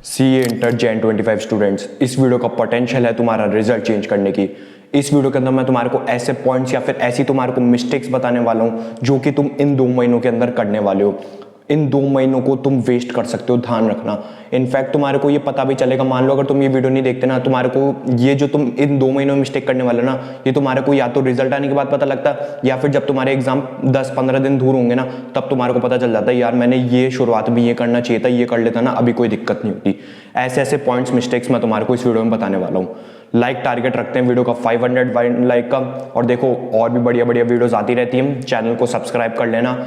C inter Jain 25 students, इस video का potential है तुम्हारा रिजल्ट चेंज करने की। इस वीडियो के अंदर मैं तुम्हारे को ऐसे पॉइंट्स या फिर ऐसी तुम्हारे को मिस्टेक्स बताने वाला हूं जो कि तुम इन 2 महीनों के अंदर करने वाले हो। इन 2 महीनों को तुम वेस्ट कर सकते हो, ध्यान रखना। इनफैक्ट तुम्हारे को ये पता भी चलेगा, मान लो अगर तुम ये वीडियो नहीं देखते ना, तुम्हारे को ये जो तुम इन 2 महीनों में मिस्टेक करने वाले ना, ये तुम्हारे को या तो रिजल्ट आने के बाद पता लगता या फिर जब तुम्हारे एग्जाम 10-15 दिन दूर होंगे ना, तब तुम्हारे को पता चल जाता है यार मैंने ये शुरुआत में ये करना चाहिए था, ये कर लेता ना, अभी कोई दिक्कत नहीं होती। ऐसे ऐसे पॉइंट्स मिस्टेक्स मैं तुम्हारे को इस वीडियो में बताने वाला हूँ। लाइक टारगेट रखते हैं वीडियो का 500 लाइक का, और देखो और भी बढ़िया बढ़िया वीडियोस आती रहती हैं, चैनल को सब्सक्राइब कर लेना।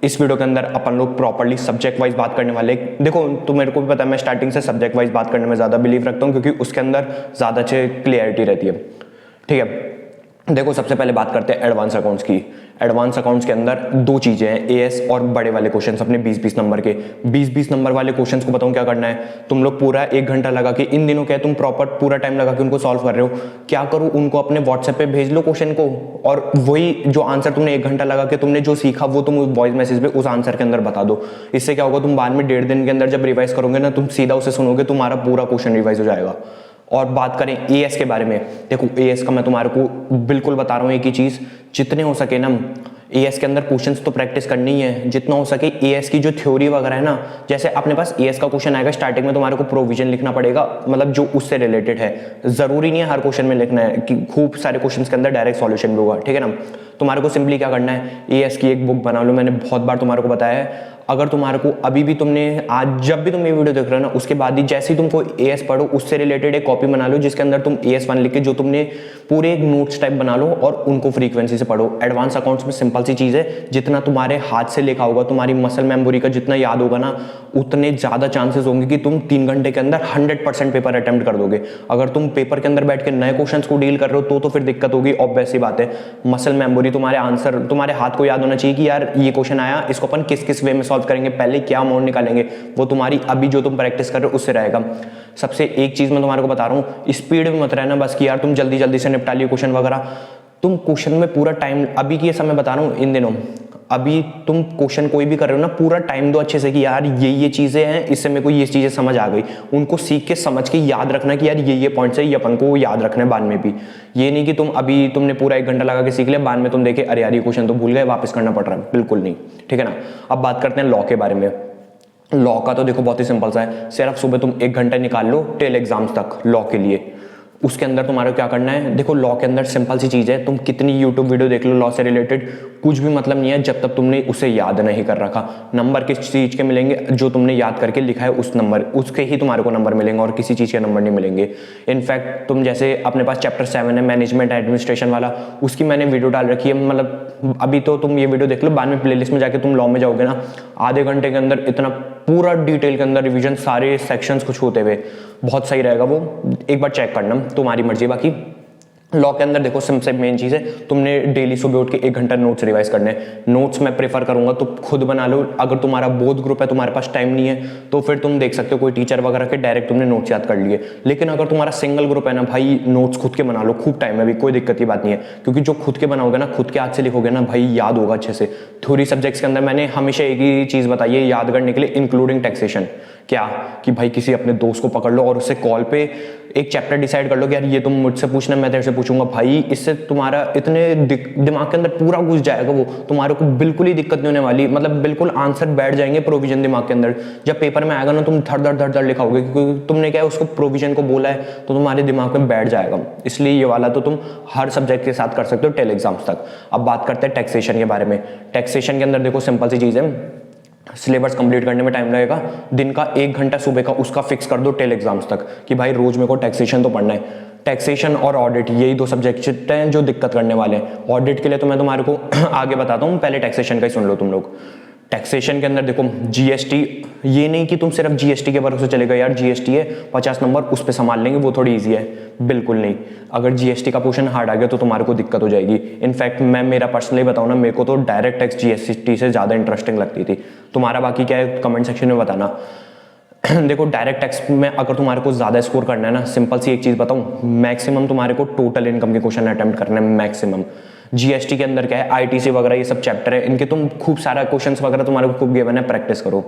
इस वीडियो के अंदर अपन लोग प्रॉपर्ली सब्जेक्ट वाइज बात करने वाले। देखो तो मेरे को भी पता है, मैं स्टार्टिंग से सब्जेक्ट वाइज बात करने में ज़्यादा बिलीव रखता हूँ क्योंकि उसके अंदर ज़्यादा अच्छी क्लियरिटी रहती है। ठीक है, देखो सबसे पहले बात करते हैं एडवांस अकाउंट्स की। एडवांस अकाउंट्स के अंदर 2 चीज़ें हैं, एएस और बड़े वाले क्वेश्चंस अपने 20-20 नंबर के। 20-20 नंबर वाले क्वेश्चंस को बताऊं क्या करना है। तुम लोग पूरा 1 घंटा लगा के, इन दिनों क्या है तुम प्रॉपर पूरा टाइम लगा के उनको सॉल्व कर रहे हो, क्या करो उनको अपने व्हाट्सएप पे भेज लो क्वेश्चन को, और वही जो आंसर तुमने 1 घंटा लगा के तुमने जो सीखा वो तुम वॉइस मैसेज पे उस आंसर के अंदर बता दो। इससे क्या होगा, तुम बाद में 1.5 दिन के अंदर जब रिवाइज करोगे ना, तुम सीधा उसे सुनोगे, तुम्हारा पूरा क्वेश्चन रिवाइज हो जाएगा। और बात करें एएस के बारे में, देखो एएस का मैं तुम्हारे को बिल्कुल बता रहा हूँ एक ही चीज़, जितने हो सके ना एएस के अंदर क्वेश्चंस तो प्रैक्टिस करनी ही है, जितना हो सके एएस की जो थ्योरी वगैरह है ना, जैसे अपने पास एएस का क्वेश्चन आएगा स्टार्टिंग में, तुम्हारे को प्रोविजन लिखना पड़ेगा, मतलब जो उससे रिलेटेड है। जरूरी नहीं है हर क्वेश्चन में लिखना है कि खूब सारे क्वेश्चन के अंदर डायरेक्ट सॉल्यूशन भी होगा, ठीक है ना। तुम्हारे को सिंपली क्या करना है, एएस की एक बुक बना लो, मैंने बहुत बार तुम्हारे को बताया है। अगर तुम्हारे को अभी भी तुमने आज जब भी तुम ये वीडियो देख रहे हो ना, उसके बाद ही जैसे ही तुमको एएस पढ़ो उससे रिलेटेड एक कॉपी बना लो जिसके अंदर तुम एएस 1 लिख के जो तुमने पूरे एक नोट्स टाइप बना लो और उनको फ्रीक्वेंसी से पढ़ो। एडवांस अकाउंट्स में सिंपल सी चीज़ है, जितना तुम्हारे हाथ से लिखा होगा, तुम्हारी मसल मेमोरी का जितना याद होगा ना, उतने ज़्यादा चांसेस होंगे कि तुम 3 घंटे के अंदर 100% पेपर अटेम्प्ट कर दोगे। अगर तुम पेपर के अंदर बैठ के नए क्वेश्चंस को डील कर रहे हो तो फिर दिक्कत होगी, ऑब्वियस सी बात है। मसल मेमोरी, तुम्हारे आंसर तुम्हारे हाथ को याद होना चाहिए कि यार ये क्वेश्चन आया, इसको अपन किस किस वे में सॉल्व करेंगे, पहले क्या अमाउंट निकालेंगे, वो तुम्हारी अभी जो तुम प्रैक्टिस कर रहे हो उससे रहेगा। सबसे एक चीज मैं तुम्हारे को बता रहा हूँ, स्पीड में मत रहना बस कि यार तुम जल्दी जल्दी से निपटा लियो क्वेश्चन वगैरह। तुम क्वेश्चन में पूरा टाइम, अभी की समय बता रहा हूँ इन दिनों, अभी तुम क्वेश्चन कोई भी कर रहे हो ना, पूरा टाइम दो अच्छे से कि यार ये चीजें हैं, इससे मेरे को ये चीजें समझ आ गई, उनको सीख के समझ के याद रखना कि यार ये पॉइंट्स है, ये अपन को याद रखना है बाद में भी। ये नहीं कि तुम अभी तुमने पूरा 1 घंटा लगा के सीख लिया, बाद में तुम देखे अरे यार ये क्वेश्चन तो भूल गए, वापस करना पड़ रहा है, बिल्कुल नहीं, ठीक है ना। अब बात करते हैं लॉ के बारे में। लॉ का तो देखो बहुत ही सिंपल सा है, सिर्फ सुबह तुम 1 घंटा निकाल लो टेल एग्जाम्स तक लॉ के लिए। उसके अंदर तुम्हारा क्या करना है, देखो लॉ के अंदर सिंपल सी चीज़ है, तुम कितनी यूट्यूब वीडियो देख लो लॉ से रिलेटेड, कुछ भी मतलब नहीं है जब तक तुमने उसे याद नहीं कर रखा। नंबर किस चीज़ के मिलेंगे, जो तुमने याद करके लिखा है उस नंबर, उसके ही तुम्हारे को नंबर मिलेंगे और किसी चीज़ के नंबर नहीं मिलेंगे। इनफैक्ट तुम जैसे अपने पास चैप्टर 7 है मैनेजमेंट एडमिनिस्ट्रेशन वाला, उसकी मैंने वीडियो डाल रखी है, मतलब अभी तो तुम ये वीडियो देख लो, बाद में प्लेलिस्ट में जाके तुम लॉ में जाओगे ना, आधे घंटे के अंदर इतना पूरा डिटेल के अंदर रिवीजन सारे सेक्शंस को छूते हुए, बहुत सही रहेगा वो, एक बार चेक करना, तुम्हारी मर्जी। बाकी लॉ के अंदर देखो सबसे मेन चीज़ है, तुमने डेली सुबह उठ के 1 घंटा नोट्स रिवाइज करने। नोट्स मैं प्रेफर करूंगा तो खुद बना लो, अगर तुम्हारा बोथ ग्रुप है, तुम्हारे पास टाइम नहीं है तो फिर तुम देख सकते हो कोई टीचर वगैरह के डायरेक्ट तुमने नोट्स याद कर लिए। लेकिन अगर तुम्हारा सिंगल ग्रुप है ना भाई, नोट्स खुद के बना लो, खूब टाइम है अभी, कोई दिक्कत की बात नहीं है, क्योंकि जो खुद के बनाओगे ना, खुद के हाथ से लिखोगे ना भाई, याद होगा अच्छे से। थ्योरी सब्जेक्ट्स के अंदर मैंने हमेशा एक ही चीज़ बताई है याद करने के लिए, इंक्लूडिंग टैक्सेशन। क्या कि भाई किसी अपने दोस्त को पकड़ लो और उससे कॉल पे एक चैप्टर डिसाइड कर लो कि यार ये तुम मुझसे पूछना, मैं तेरे से पूछूंगा, भाई इससे तुम्हारा इतने दिमाग के अंदर पूरा घुस जाएगा वो, तुम्हारे को बिल्कुल ही दिक्कत नहीं होने वाली, मतलब बिल्कुल आंसर बैठ जाएंगे प्रोविजन दिमाग के अंदर। जब पेपर में आएगा ना, तुम धड़ धड़ लिखाओगे क्योंकि तुमने क्या है उसको प्रोविजन को बोला है, तो तुम्हारे दिमाग में बैठ जाएगा। इसलिए ये वाला तो तुम हर सब्जेक्ट के साथ कर सकते हो टेल एग्जाम्स तक। अब बात करते हैं टैक्सेशन के बारे में। टैक्सेशन के अंदर देखो सिंपल सी चीज़ है, सिलेबस कंप्लीट करने में टाइम लगेगा, दिन का 1 घंटा सुबह का उसका फिक्स कर दो टेल एग्जाम्स तक कि भाई रोज मेरे को टैक्सेशन तो पढ़ना है। टैक्सेशन और ऑडिट, यही 2 सब्जेक्ट हैं जो दिक्कत करने वाले हैं। ऑडिट के लिए तो मैं तुम्हारे को आगे बताता हूँ, पहले टैक्सेशन का ही सुन लो तुम लोग। टैक्सेशन के अंदर देखो जीएसटी, ये नहीं कि तुम सिर्फ जीएसटी के भरोसे चलेगा यार जीएसटी है 50 नंबर उस पर संभाल लेंगे वो थोड़ी इजी है, बिल्कुल नहीं। अगर जीएसटी का पोर्शन हार्ड आ गया तो तुम्हारे को दिक्कत हो जाएगी। इनफैक्ट मैं मेरा पर्सनली बताऊँ ना, मेरे को तो डायरेक्ट टैक्स जीएसटी से ज़्यादा इंटरेस्टिंग लगती थी। तुम्हारा बाकी क्या है कमेंट सेक्शन में बताना। देखो डायरेक्ट टैक्स में अगर तुम्हारे को ज़्यादा स्कोर करना है ना, सिंपल सी एक चीज़ बताऊँ, मैक्सिमम तुम्हारे को टोटल इनकम के क्वेश्चन अटेम्प्ट करना है मैक्सिमम। जीएसटी के अंदर क्या है, आईटीसी वगैरह ये सब चैप्टर है, इनके तुम खूब सारा क्वेश्चंस वगैरह तुम्हारे को खूब गिवन है, प्रैक्टिस करो।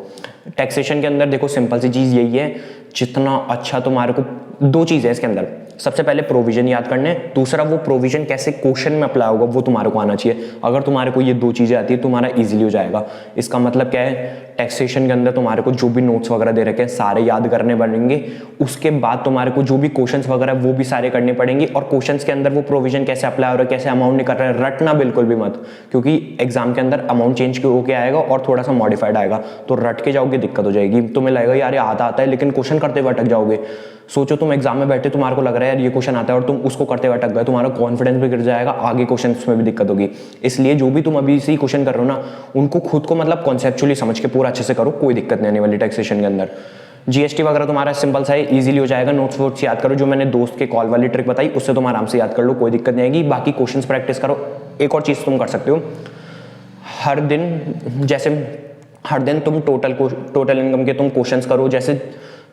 टैक्सेशन के अंदर देखो सिंपल सी चीज़ यही है, जितना अच्छा तुम्हारे को, दो चीज़ है इसके अंदर, सबसे पहले प्रोविजन याद करने, दूसरा वो प्रोविजन कैसे क्वेश्चन में अप्लाई होगा वो तुम्हारे को आना चाहिए। अगर तुम्हारे को ये दो चीज़ें आती है तुम्हारा इजीली हो जाएगा। इसका मतलब क्या है, टैक्सेशन के अंदर तुम्हारे को जो भी नोट्स वगैरह दे रखे हैं सारे याद करने पड़ेंगे, उसके बाद तुम्हारे को जो भी क्वेश्चंस वगैरह वो भी सारे करने पड़ेंगे, और क्वेश्चंस के अंदर वो प्रोविजन कैसे अप्लाई हो रहा है, कैसे अमाउंट निकल रहा है, रटना बिल्कुल भी मत, क्योंकि एग्जाम के अंदर अमाउंट चेंज होकर आएगा और थोड़ा सा मॉडिफाइड आएगा, तो रट के जाओगे दिक्कत हो जाएगी। तुम्हें लगेगा यार ये आधा आता है, लेकिन क्वेश्चन करते हुए अटक जाओगे। सोचो तुम एग्जाम में बैठे, तुम्हारे को लग रहा है यार ये क्वेश्चन आता है और तुम उसको करते हुए अटक गए, तुम्हारा कॉन्फिडेंस भी गिर जाएगा, आगे क्वेश्चन में भी दिक्कत होगी। इसलिए जो भी तुम अभी से क्वेश्चन कर रहे हो ना, उनको खुद को मतलब कॉन्सेप्चुअली समझ के पूरा अच्छे से करो, कोई दिक्कत नहीं आने वाली टैक्सेशन के अंदर। जीएसटी वगैरह तुम्हारा सिंपल सा है, इजीली हो जाएगा। नोट्स वोट्स याद करो, जो मैंने दोस्त के कॉल वाली ट्रिक बताई उससे तुम आराम से याद कर लो, कोई दिक्कत नहीं आएगी। बाकी क्वेश्चंस प्रैक्टिस करो। एक और चीज़ तुम कर सकते हो, हर दिन तुम टोटल इनकम के तुम क्वेश्चंस करो, जैसे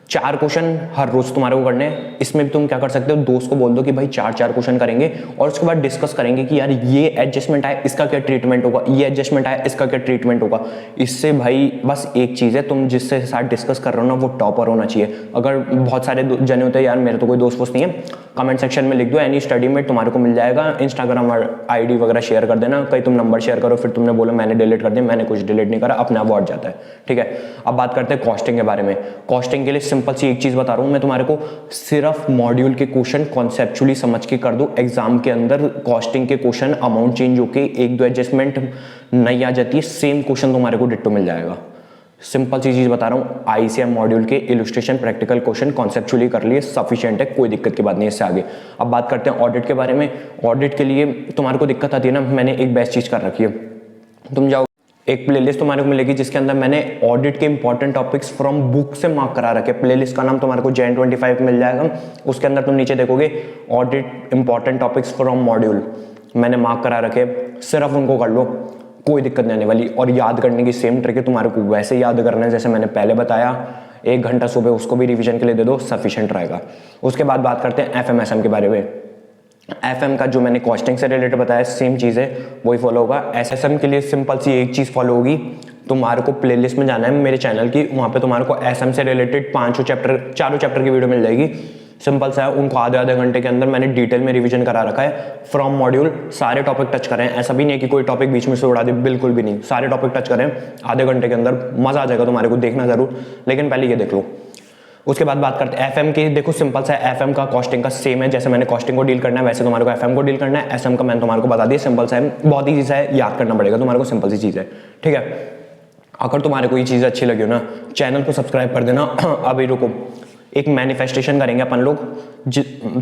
4 क्वेश्चन हर रोज तुम्हारे को करने हैं। इसमें भी तुम क्या कर सकते हो, दोस्त को बोल दो कि भाई 4 क्वेश्चन करेंगे, और उसके बाद डिस्कस करेंगे कि यार ये एडजस्टमेंट आया इसका क्या ट्रीटमेंट होगा, ये एडजस्टमेंट आया इसका क्या ट्रीटमेंट होगा। इससे भाई बस एक चीज़ है, तुम जिससे साथ डिस्कस कर रहे हो ना वो टॉपर होना चाहिए। अगर बहुत सारे जने होते हैं यार मेरे तो कोई दोस्त वोस्त नहीं है, कमेंट सेक्शन में लिख दो एनी स्टडी मेट, तुम्हारे को मिल जाएगा। इंस्टाग्राम आईडी वगैरह शेयर कर देना, कहीं तुम नंबर शेयर करो फिर तुमने बोला मैंने डिलीट कर दिया, मैंने कुछ डिलीट नहीं करा, अपने आप हट जाता है। ठीक है, अब बात करते हैं कॉस्टिंग के बारे में। कॉस्टिंग के लिए सिंपल सी एक चीज़ बता रहा हूँ मैं तुम्हारे को, सिर्फ मॉड्यूल के क्वेश्चन कॉन्सेप्चुअली समझ के कर दो। एग्जाम के अंदर कॉस्टिंग के क्वेश्चन अमाउंट चेंज होके 1-2 एडजस्टमेंट नहीं आ जाती है, सेम क्वेश्चन तुम्हारे को डिट्टो मिल जाएगा। सिंपल सी चीज बता रहा हूँ, आईसीएम मॉड्यूल के इलस्ट्रेशन प्रैक्टिकल क्वेश्चन कॉन्सेप्चुअली कर लिए, सफिशिएंट है, कोई दिक्कत की बात नहीं है इससे आगे। अब बात करते हैं ऑडिट के बारे में। ऑडिट के लिए तुम्हारे को दिक्कत आती है ना, मैंने एक बेस्ट चीज कर रखी है। तुम जाओ, एक प्लेलिस्ट तुम्हारे को मिलेगी जिसके अंदर मैंने ऑडिट के इंपॉर्टेंट टॉपिक्स फ्रॉम बुक से मार्क करा रखे। प्लेलिस्ट का नाम तुम्हारे को जैन 25 मिल जाएगा। उसके अंदर तुम नीचे देखोगे audit important topics from module, मैंने मार्क करा रखे, सिर्फ उनको कर लो, कोई दिक्कत नहीं आने वाली। और याद करने की सेम ट्रिक है, तुम्हारे को वैसे याद करना है जैसे मैंने पहले बताया। 1 घंटा सुबह उसको भी रिवीजन के लिए दे दो, सफिशिएंट रहेगा। उसके बाद बात करते हैं एफएमएसएम के बारे में। एफएम का जो मैंने कॉस्टिंग से रिलेटेड बताया सेम चीज़ है, वही फॉलो होगा। एसएसएम के लिए सिंपल सी एक चीज़ फॉलो होगी, तुम्हारे को प्लेलिस्ट में जाना है मेरे चैनल की, वहाँ पे तुम्हारे को एसएम से रिलेटेड 4 चैप्टर की वीडियो मिल जाएगी। सिंपल सा है, उनको आधे घंटे के अंदर मैंने डिटेल में रिवीजन करा रखा है। फ्रॉम मॉड्यूल सारे टॉपिक टच करें, ऐसा भी नहीं है कि कोई टॉपिक बीच में से उड़ा दे, बिल्कुल भी नहीं, सारे टॉपिक टच करें आधे घंटे के अंदर, मजा आ जाएगा तुम्हारे को, देखना जरूर, लेकिन पहले ये देख लो। उसके बाद बात करते हैं एफएम की। देखो सिंपल सा है, एफएम का कॉस्टिंग का सेम है, जैसे मैंने कॉस्टिंग को डील करना है वैसे तुम्हारे को एफएम को डील करना है। एसएम का मैंने तुम्हारे को बता दिया, सिंपल सा है, बहुत ही चीज़ है, याद करना पड़ेगा तुम्हारे को, सिंपल सी चीज़ है। ठीक है, अगर तुम्हारे को ये चीज़ अच्छी लगी हो ना, चैनल को सब्सक्राइब कर देना। अभी रुको, एक मैनिफेस्टेशन करेंगे अपन लोग,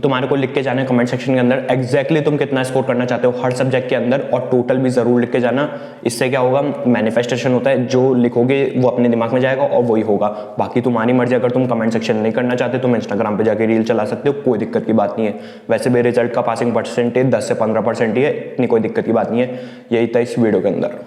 तुम्हारे को लिख के जाना है कमेंट सेक्शन के अंदर एग्जैक्टली तुम कितना स्कोर करना चाहते हो हर सब्जेक्ट के अंदर, और टोटल भी जरूर लिख के जाना। इससे क्या होगा, मैनिफेस्टेशन होता है, जो लिखोगे वो अपने दिमाग में जाएगा और वही होगा। बाकी तुम्हारी मर्जी, अगर तुम कमेंट सेक्शन नहीं करना चाहते तुम इंस्टाग्राम पे जाके रील चला सकते हो, कोई दिक्कत की बात नहीं है। वैसे भी रिजल्ट का पासिंग परसेंटेज 10 से 15% ही है, इतनी कोई दिक्कत की बात नहीं है। यही था इस वीडियो के अंदर।